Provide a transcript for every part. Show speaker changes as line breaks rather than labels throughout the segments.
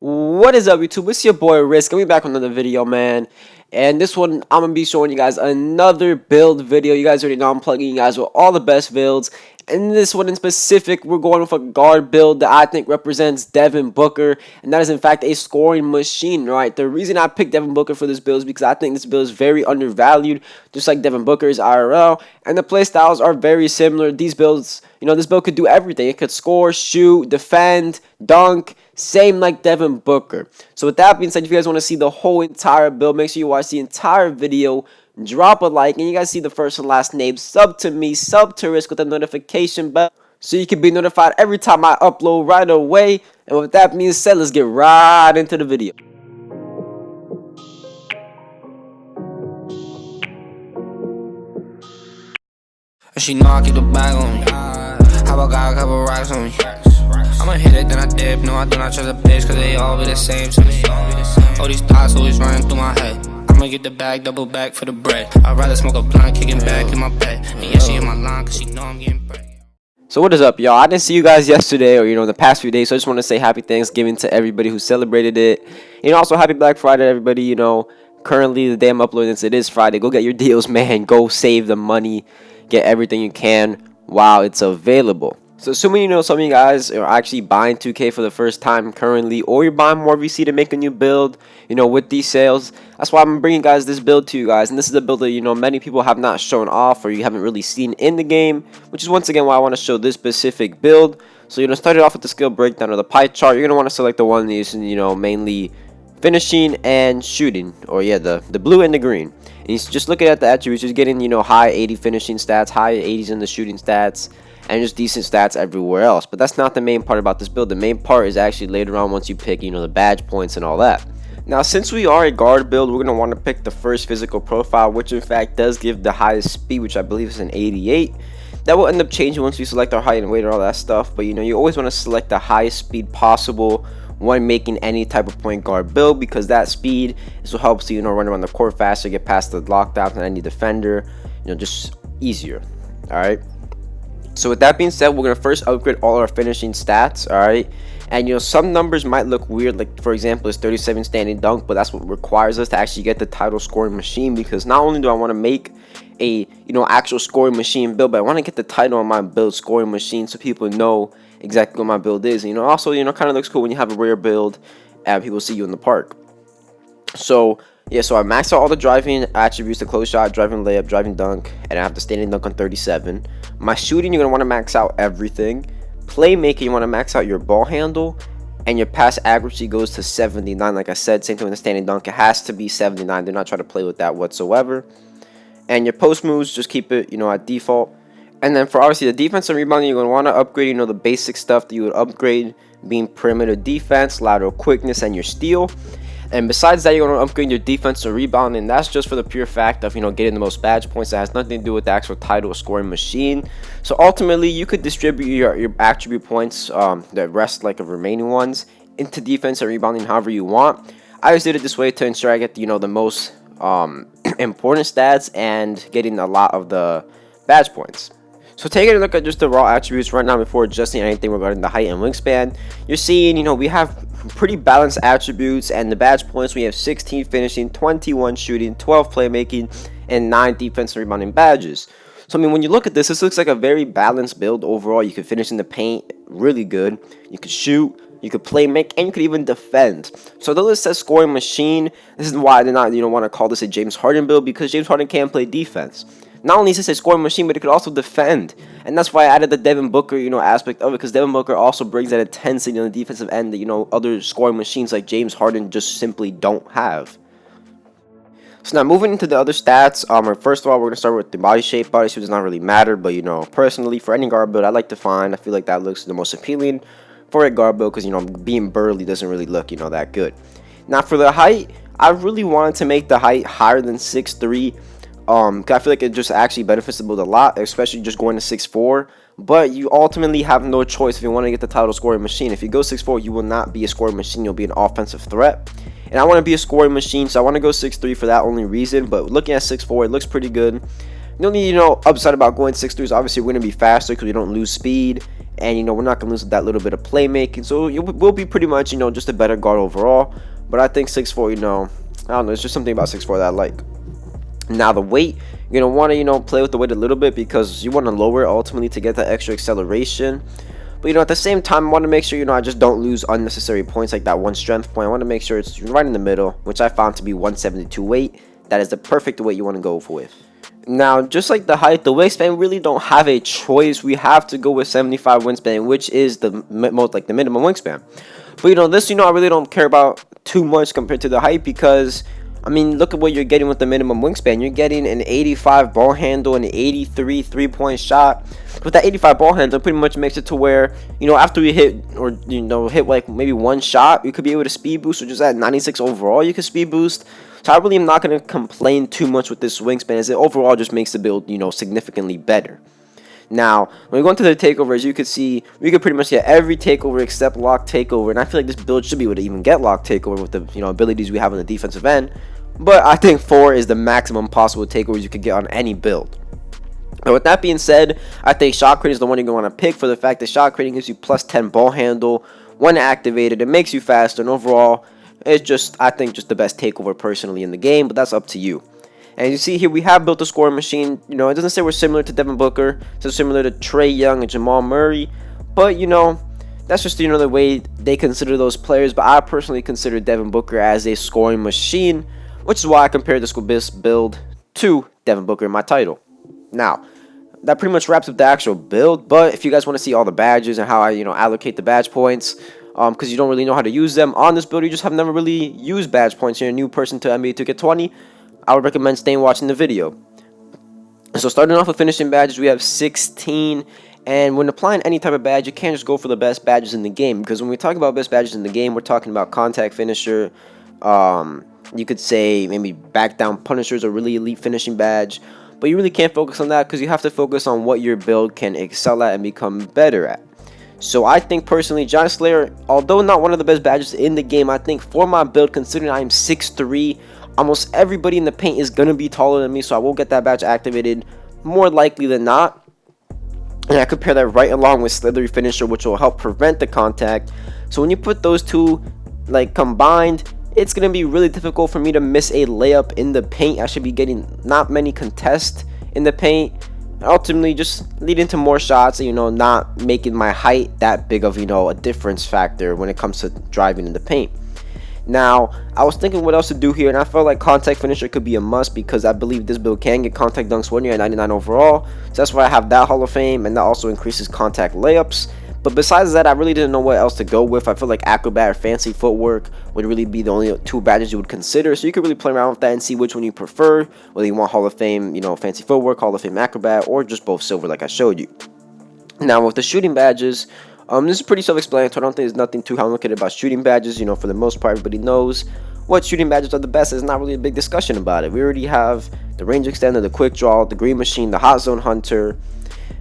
What is up, YouTube? It's your boy Risk. I'll be back with another video, man. And this one, I'm gonna be showing you guys another build video. You guys already know I'm plugging you guys with all the best builds. In this one in specific, we're going with a guard build that I think represents Devin Booker, and that is in fact a scoring machine, right? The reason I picked Devin Booker for this build is because I think this build is very undervalued, just like Devin Booker's IRL, and the playstyles are very similar. These builds, this build could do everything. It could score, shoot, defend, dunk, same like Devin Booker. So with that being said, if you guys want to see the whole entire build, make sure you watch the entire video. Drop a like, and you guys see the first and last name, sub to me, sub to Risk with the notification bell, so you can be notified every time I upload right away. And with that being said, let's get right into the video.
She know I keep the bag on me. How I got a couple racks on me. I'ma hit it, then I dip. No, I do not trust a bitch, cause they all be the same to me. All these thoughts always running through my head. I'ma get the bag, double back for the bread. I'd rather smoke a blunt, kicking back in my bed. And yeah, she in my line, cause she know I'm getting bread.
So what is up, y'all? I didn't see you guys yesterday or the past few days, so I just want to say happy Thanksgiving to everybody who celebrated it. Also happy Black Friday, everybody. Currently the day I'm uploading this, it is Friday. Go get your deals, man. Go save the money, get everything you can while it's available. So assuming some of you guys are actually buying 2K for the first time currently, or you're buying more VC to make a new build, with these sales, that's why I'm bringing guys this build to you guys. And this is a build that many people have not shown off, or you haven't really seen in the game, which is once again why I want to show this specific build. So start it off with the skill breakdown or the pie chart. You're gonna want to select the one using mainly finishing and shooting, or the blue and the green. And he's just looking at the attributes, just getting high 80 finishing stats, high 80s in the shooting stats, and just decent stats everywhere else. But that's not the main part about this build. The main part is actually later on once you pick the badge points and all that. Now since we are a guard build, we're going to want to pick the first physical profile, which in fact does give the highest speed, which I believe is an 88. That will end up changing once we select our height and weight and all that stuff. But you always want to select the highest speed possible when making any type of point guard build, because that speed is what helps you run around the court faster, get past the lockdowns and any defender, just easier. All right. So with that being said, we're gonna first upgrade all our finishing stats. All right. And some numbers might look weird, like for example it's 37 standing dunk, but that's what requires us to actually get the title scoring machine, because not only do I want to make a actual scoring machine build, but I want to get the title on my build scoring machine so people know exactly what my build is. Also kind of looks cool when you have a rare build and people see you in the park. So yeah, so I maxed out all the driving attributes: the close shot, driving layup, driving dunk, and I have the standing dunk on 37. My shooting, you're gonna want to max out everything. Playmaking, you want to max out your ball handle, and your pass accuracy goes to 79. Like I said, same thing with the standing dunk, it has to be 79. Do not try to play with that whatsoever. And your post moves, just keep it at default. And then for obviously the defense and rebounding, you're going to want to upgrade the basic stuff that you would upgrade, being perimeter defense, lateral quickness, and your steal. And besides that, you're going to upgrade your defense and rebound, and that's just for the pure fact of getting the most badge points. That has nothing to do with the actual title scoring machine. So ultimately you could distribute your attribute points, the rest like of remaining ones, into defense and rebounding however you want. I just did it this way to ensure I get the most important stats and getting a lot of the badge points. So taking a look at just the raw attributes right now before adjusting anything regarding the height and wingspan, you're seeing we have pretty balanced attributes, and the badge points we have 16 finishing, 21 shooting, 12 playmaking, and 9 defense and rebounding badges. So when you look at this looks like a very balanced build overall. You can finish in the paint really good, you could shoot, you could play make, and you could even defend. So though it says scoring machine, this is why I did not want to call this a James Harden build, because James Harden can play defense. Not only is this a scoring machine, but it could also defend. And that's why I added the Devin Booker, aspect of it, because Devin Booker also brings that intensity on the defensive end that, other scoring machines like James Harden just simply don't have. So now moving into the other stats, first of all, we're going to start with the body shape. Body shape does not really matter, but, personally, for any guard build, I like to find, I feel like that looks the most appealing for a guard build, because, being burly doesn't really look, that good. Now for the height, I really wanted to make the height higher than 6'3". I feel like it just actually benefits the build a lot, especially just going to 6'4". But you ultimately have no choice if you want to get the title scoring machine. If you go 6'4", you will not be a scoring machine, you'll be an offensive threat. And I want to be a scoring machine, so I want to go 6'3" for that only reason. But looking at 6'4", it looks pretty good. The only, upside about going 6'3" is obviously we're going to be faster because we don't lose speed. And, we're not going to lose that little bit of playmaking. So, we'll be pretty much, just a better guard overall. But I think 6'4", I don't know. It's just something about 6'4" that I like. Now, the weight, you're going to want to, play with the weight a little bit because you want to lower it ultimately to get that extra acceleration. But, at the same time, I want to make sure, I just don't lose unnecessary points like that one strength point. I want to make sure it's right in the middle, which I found to be 172 weight. That is the perfect weight you want to go with. Now, just like the height, the wingspan, we really don't have a choice. We have to go with 75 wingspan, which is the minimum wingspan. But, this, I really don't care about too much compared to the height because, I mean, look at what you're getting with the minimum wingspan. You're getting an 85 ball handle and an 83 3-point shot. With that 85 ball handle, it pretty much makes it to where, after you hit or, hit like maybe one shot, you could be able to speed boost, or just at 96 overall, you can speed boost. So I really am not going to complain too much with this wingspan, as it overall just makes the build, significantly better. Now, when we go into the takeovers, you could see we could pretty much get every takeover except lock takeover, and I feel like this build should be able to even get lock takeover with the abilities we have on the defensive end. But I think 4 is the maximum possible takeovers you could get on any build. But with that being said, I think shot creating is the one you're going to want to pick for the fact that shot creating gives you plus 10 ball handle when activated. It makes you faster, and overall, it's just, I think, just the best takeover personally in the game, but that's up to you. And you see here, we have built a scoring machine. It doesn't say we're similar to Devin Booker, so similar to Trae Young and Jamal Murray, but that's just the way they consider those players. But I personally consider Devin Booker as a scoring machine, which is why I compared this build to Devin Booker in my title. Now, that pretty much wraps up the actual build, but if you guys want to see all the badges and how I allocate the badge points, because you don't really know how to use them on this build, you just have never really used badge points, you're a new person to Nba2K20, I would recommend staying watching the video. So starting off with finishing badges, we have 16, and when applying any type of badge, you can't just go for the best badges in the game, because when we talk about best badges in the game, we're talking about contact finisher, you could say maybe back down punishers, or really elite finishing badge. But you really can't focus on that because you have to focus on what your build can excel at and become better at. So I think personally, Giant Slayer, although not one of the best badges in the game, I think for my build, considering I'm 6'3", almost everybody in the paint is going to be taller than me, so I will get that badge activated more likely than not. And I compare that right along with Slithery Finisher, which will help prevent the contact. So when you put those two combined, it's going to be really difficult for me to miss a layup in the paint. I should be getting not many contests in the paint, ultimately just leading to more shots, not making my height that big of a difference factor when it comes to driving in the paint. Now, I was thinking what else to do here, and I felt like contact finisher could be a must because I believe this build can get contact dunks when you're at 99 overall. So that's why I have that Hall of Fame, and that also increases contact layups. But besides that, I really didn't know what else to go with. I feel like Acrobat or Fancy Footwork would really be the only two badges you would consider. So you could really play around with that and see which one you prefer. Whether you want Hall of Fame, Fancy Footwork, Hall of Fame Acrobat, or just both silver like I showed you. Now with the shooting badges, this is pretty self-explanatory. I don't think there's nothing too complicated about shooting badges. For the most part, everybody knows what shooting badges are the best. There's not really a big discussion about it. We already have the range extender, the quick draw, the green machine, the hot zone hunter.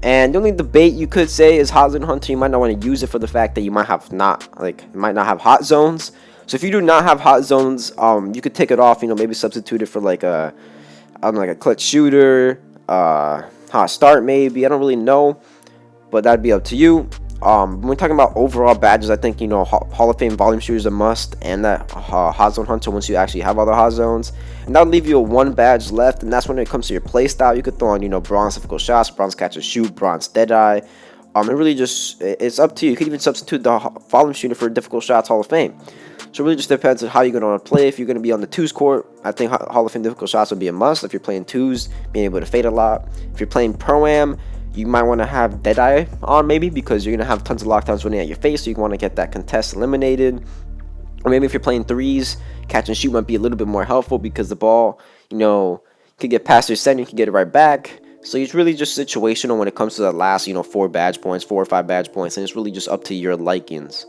And the only debate you could say is hot zone hunter. You might not want to use it for the fact that you might not have hot zones. So if you do not have hot zones, you could take it off. Maybe substitute it for like a clutch shooter, hot start maybe. I don't really know, but that'd be up to you. When we're talking about overall badges, I think Hall of Fame volume shooter is a must, and that hot zone hunter once you actually have all the hot zones, and that'll leave you a one badge left. And that's when it comes to your play style. You could throw on bronze difficult shots, bronze catch and shoot, bronze deadeye. It really just it's up to you. You could even substitute the volume shooter for difficult shots Hall of Fame. So it really just depends on how you're going to play. If you're going to be on the twos court, I think Hall of Fame difficult shots would be a must. If you're playing twos, being able to fade a lot. If you're playing pro-am, you might want to have Deadeye on maybe because you're going to have tons of lockdowns running at your face, so you want to get that contest eliminated. Or maybe if you're playing threes, catch and shoot might be a little bit more helpful because the ball, could get past your center, you can get it right back. So it's really just situational when it comes to the last, 4 or 5 badge points, and it's really just up to your likings.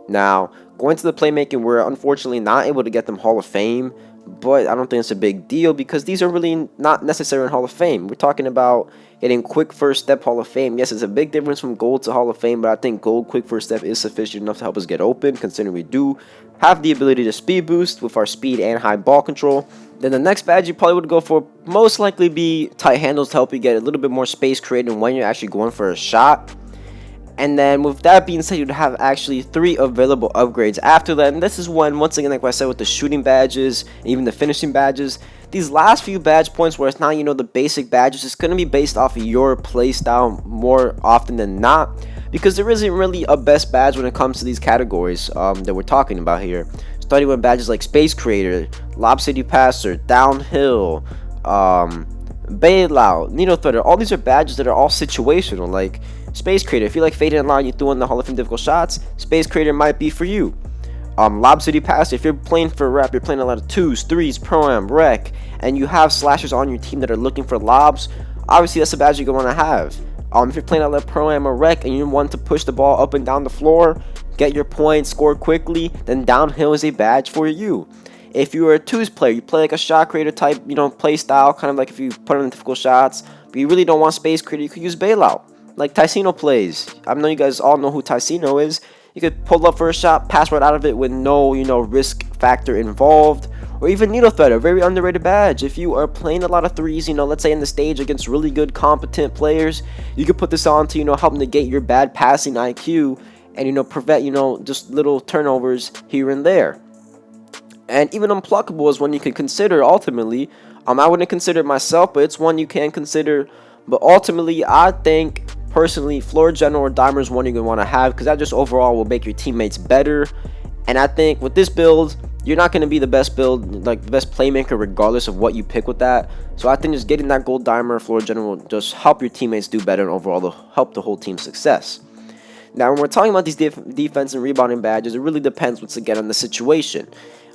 Now, going to the playmaking, we're unfortunately not able to get them Hall of Fame, but I don't think it's a big deal because these are really not necessary in Hall of Fame. We're talking about getting quick first step Hall of Fame. Yes, it's a big difference from gold to Hall of Fame, but I think gold quick first step is sufficient enough to help us get open, considering we do have the ability to speed boost with our speed and high ball control. Then the next badge you probably would go for most likely be tight handles to help you get a little bit more space created when you're actually going for a shot. And then with that being said, you'd have actually 3 available upgrades after that. And this is when, once again, like I said, with the shooting badges and even the finishing badges, these last few badge points where it's not, you know, the basic badges, it's going to be based off of your play style more often than not, because there isn't really a best badge when it comes to these categories that we're talking about here. Starting with badges like Space Creator, Lob City Passer, Downhill, Bailout, Needle Threader. All these are badges that are all situational. Like Space Creator, if you like fading in line, you throw in the Hall of Fame difficult shots, Space Creator might be for you. Lob City Passer, if you're playing for rep, you're playing a lot of 2s, 3s, Pro-Am, Rec, and you have slashers on your team that are looking for lobs, obviously that's a badge you're going to have. If you're playing a lot of Pro-Am or Rec and you want to push the ball up and down the floor, get your points, score quickly, then Downhill is a badge for you. If you're a 2s player, you play like a shot creator type, you know, play style, kind of like if you put on difficult shots, but you really don't want Space Creator, you could use Bailout, like Ticino plays. I know you guys all know who Ticino is. You could pull up for a shot, pass right out of it with no, you know, risk factor involved. Or even Needle Threader, very underrated badge. If you are playing a lot of 3s, you know, let's say in the stage against really good, competent players, you could put this on to, you know, help negate your bad passing IQ and, you know, prevent, you know, just little turnovers here and there. And even Unpluckable is one you could consider ultimately. I wouldn't consider it myself, but it's one you can consider. But ultimately, I think, personally, Floor General or Dimer is one you're going to want to have, because that just overall will make your teammates better. And I think with this build, you're not going to be the best build, like the best playmaker regardless of what you pick with that. So I think just getting that gold Dimer, Floor General, will just help your teammates do better and overall help the whole team's success. Now, when we're talking about these defense and rebounding badges, it really depends once again on the situation.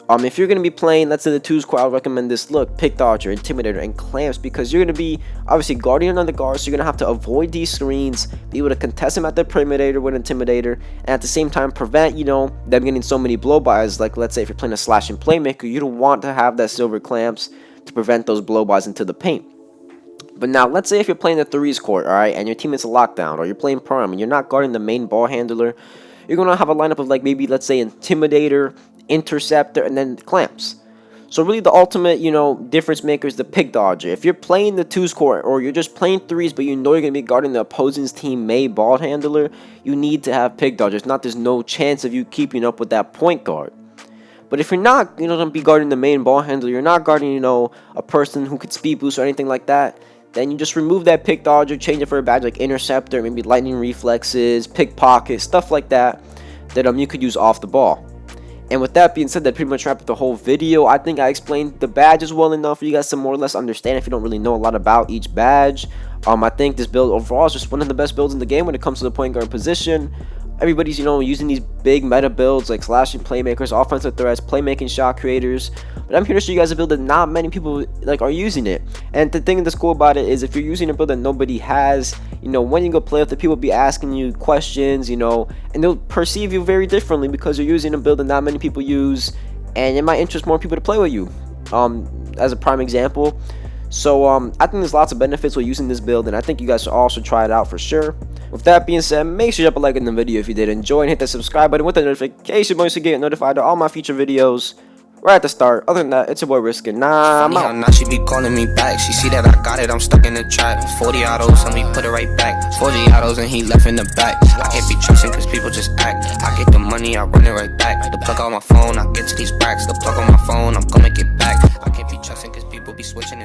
If you're going to be playing, let's say the 2 squad, I would recommend this look, Pick Dodger, Intimidator, and Clamps, because you're going to be, obviously, guarding on the guard, so you're going to have to avoid these screens, be able to contest them at the perimeter with Intimidator, and at the same time prevent, you know, them getting so many blow-bys. Like, let's say if you're playing a slashing playmaker, you don't want to have that silver Clamps to prevent those blow-bys into the paint. But now, let's say if you're playing the 3s court, alright, and your teammate's a lockdown, or you're playing Pro-Am, and you're not guarding the main ball handler, you're going to have a lineup of, like, maybe, let's say, Intimidator, Interceptor, and then Clamps. So really the ultimate, you know, difference maker is the Pick Dodger. If you're playing the 2s court, or you're just playing 3s, but you know you're going to be guarding the opposing team main ball handler, you need to have Pick Dodger. If not, there's no chance of you keeping up with that point guard. But if you're not, you know, going to be guarding the main ball handler, you're not guarding, you know, a person who could speed boost or anything like that, then you just remove that Pick Dodger, change it for a badge like Interceptor, maybe Lightning Reflexes, Pickpocket, stuff like that, that you could use off the ball. And with that being said, that pretty much wrapped up the whole video. I think I explained the badges well enough for you guys to more or less understand if you don't really know a lot about each badge. I think this build overall is just one of the best builds in the game when it comes to the point guard position. Everybody's, you know, using these big meta builds like slashing playmakers, offensive threats, playmaking shot creators. But I'm here to show you guys a build that not many people like are using it. And the thing that's cool about it is if you're using a build that nobody has, you know, when you go play with the people will be asking you questions, you know, and they'll perceive you very differently because you're using a build that not many people use, and it might interest more people to play with you. As a prime example. So I think there's lots of benefits with using this build, and I think you guys should also try it out for sure. With that being said, make sure you drop a like in the video if you did enjoy, and hit that subscribe button with the notification button to get notified of all my future videos right at the start. Other than that, it's your boy RisKK. Nah, I'm out.
Now she be calling me back. She see that I got it, I'm stuck in the trap. 40 autos, and we put it right back. 40 autos, and he left in the back. I can't be trusting cause people just act. I get the money, I run it right back. The plug on my phone, I get to these racks. The plug on my phone, I'm gonna get back. I can't be trusting cause people be switching and